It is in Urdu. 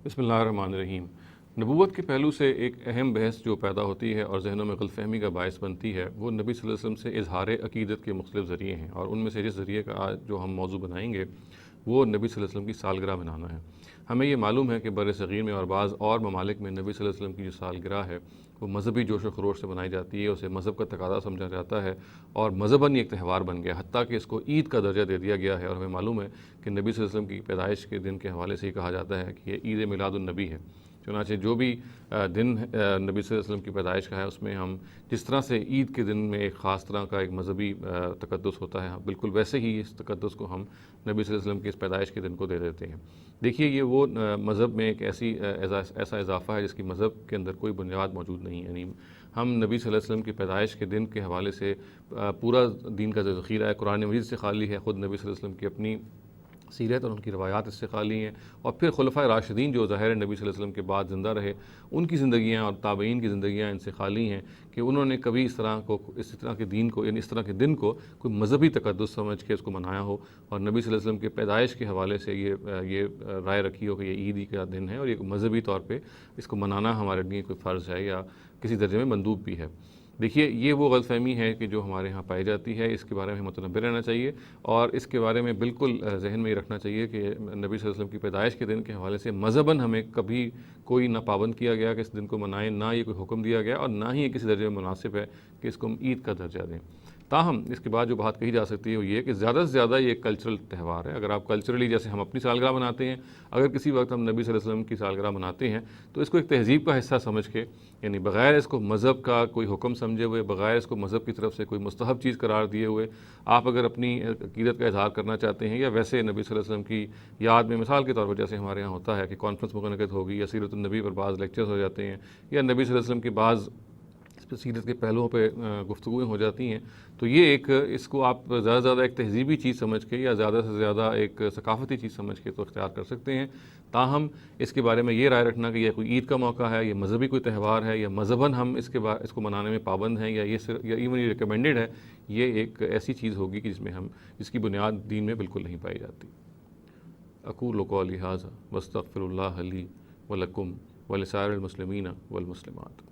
بسم اللہ الرحمن الرحیم۔ نبوت کے پہلو سے ایک اہم بحث جو پیدا ہوتی ہے اور ذہنوں میں غلط فہمی کا باعث بنتی ہے وہ نبی صلی اللہ علیہ وسلم سے اظہار عقیدت کے مختلف ذریعے ہیں، اور ان میں سے جس ذریعے کا آج جو ہم موضوع بنائیں گے وہ نبی صلی اللہ علیہ وسلم کی سالگرہ منانا ہے۔ ہمیں یہ معلوم ہے کہ بر صغیر میں اور بعض اور ممالک میں نبی صلی اللہ علیہ وسلم کی جو سالگرہ ہے وہ مذہبی جوش و خروش سے منائی جاتی ہے، اسے مذہب کا تقاضا سمجھا جاتا ہے اور مذہباً ایک تہوار بن گیا، حتیٰ کہ اس کو عید کا درجہ دے دیا گیا ہے۔ اور ہمیں معلوم ہے کہ نبی صلی اللہ علیہ وسلم کی پیدائش کے دن کے حوالے سے یہ کہا جاتا ہے کہ یہ عید میلاد النبی ہے۔ چنانچہ جو بھی دن نبی صلی اللہ علیہ وسلم کی پیدائش کا ہے اس میں ہم جس طرح سے عید کے دن میں ایک خاص طرح کا ایک مذہبی تقدس ہوتا ہے، بالکل ویسے ہی اس تقدس کو ہم نبی صلی اللہ علیہ وسلم کی اس پیدائش کے دن کو دے دیتے ہیں۔ دیکھیے، یہ وہ مذہب میں ایک ایسا اضافہ ہے جس کی مذہب کے اندر کوئی بنیاد موجود نہیں ہے۔ یعنی ہم نبی صلی اللہ علیہ وسلم کی پیدائش کے دن کے حوالے سے پورا دین کا جو ذخیرہ ہے قرآن مجید سے خالی ہے، خود نبی صلی اللہ علیہ وسلم کی اپنی سیرت اور ان کی روایات اس سے خالی ہیں، اور پھر خلفائے راشدین جو ظاہر نبی صلی اللہ علیہ وسلم کے بعد زندہ رہے ان کی زندگیاں اور تابعین کی زندگیاں ان سے خالی ہیں کہ انہوں نے کبھی اس طرح کے دین کو، یعنی اس طرح کے دن کو کوئی مذہبی تقدس سمجھ کے اس کو منایا ہو اور نبی صلی اللہ علیہ وسلم کے پیدائش کے حوالے سے یہ رائے رکھی ہو کہ یہ عید ہی کا دن ہے اور یہ مذہبی طور پہ اس کو منانا ہمارے لیے کوئی فرض ہے یا کسی درجے میں مندوب بھی ہے۔ دیکھیے، یہ وہ غلط فہمی ہے کہ جو ہمارے ہاں پائی جاتی ہے، اس کے بارے میں متنبہ رہنا چاہیے اور اس کے بارے میں بالکل ذہن میں یہ رکھنا چاہیے کہ نبی صلی اللہ علیہ وسلم کی پیدائش کے دن کے حوالے سے مذہباً ہمیں کبھی کوئی نہ پابند کیا گیا کہ اس دن کو منائیں، نہ یہ کوئی حکم دیا گیا اور نہ ہی یہ کسی درجے میں مناسب ہے کہ اس کو ہم عید کا درجہ دیں۔ تاہم اس کے بعد جو بات کہی جا سکتی ہے وہ یہ کہ زیادہ سے زیادہ یہ ایک کلچرل تہوار ہے۔ اگر آپ کلچرلی جیسے ہم اپنی سالگرہ مناتے ہیں، اگر کسی وقت ہم نبی صلی اللہ علیہ وسلم کی سالگرہ مناتے ہیں تو اس کو ایک تہذیب کا حصہ سمجھ کے، یعنی بغیر اس کو مذہب کا کوئی حکم سمجھے ہوئے، بغیر اس کو مذہب کی طرف سے کوئی مستحب چیز قرار دیے ہوئے، آپ اگر اپنی عقیدت کا اظہار کرنا چاہتے ہیں یا ویسے نبی صلی اللہ علیہ وسلم کی یاد میں، مثال کے طور پر جیسے ہمارے یہاں ہوتا ہے کہ کانفرنس منعقد ہوگی یا سیرت النبی پر بعض لیکچرز ہو جاتے ہیں یا نبی صلی اللہ علیہ وسلم کی بعض سیرت کے پہلوؤں پہ گفتگویں ہو جاتی ہیں، تو یہ اس کو آپ زیادہ سے زیادہ ایک تہذیبی چیز سمجھ کے یا زیادہ سے زیادہ ایک ثقافتی چیز سمجھ کے تو اختیار کر سکتے ہیں۔ تاہم اس کے بارے میں یہ رائے رکھنا کہ یہ کوئی عید کا موقع ہے، یہ مذہبی کوئی تہوار ہے یا مذہباً ہم اس کو منانے میں پابند ہیں یا ایون یہ ریکمینڈڈ ہے، یہ ایک ایسی چیز ہوگی کہ جس کی بنیاد دین میں بالکل نہیں پائی جاتی۔ اقول قولی ھذا واستغفر اللہ لی ولکم ولسائر المسلمین والمسلمات۔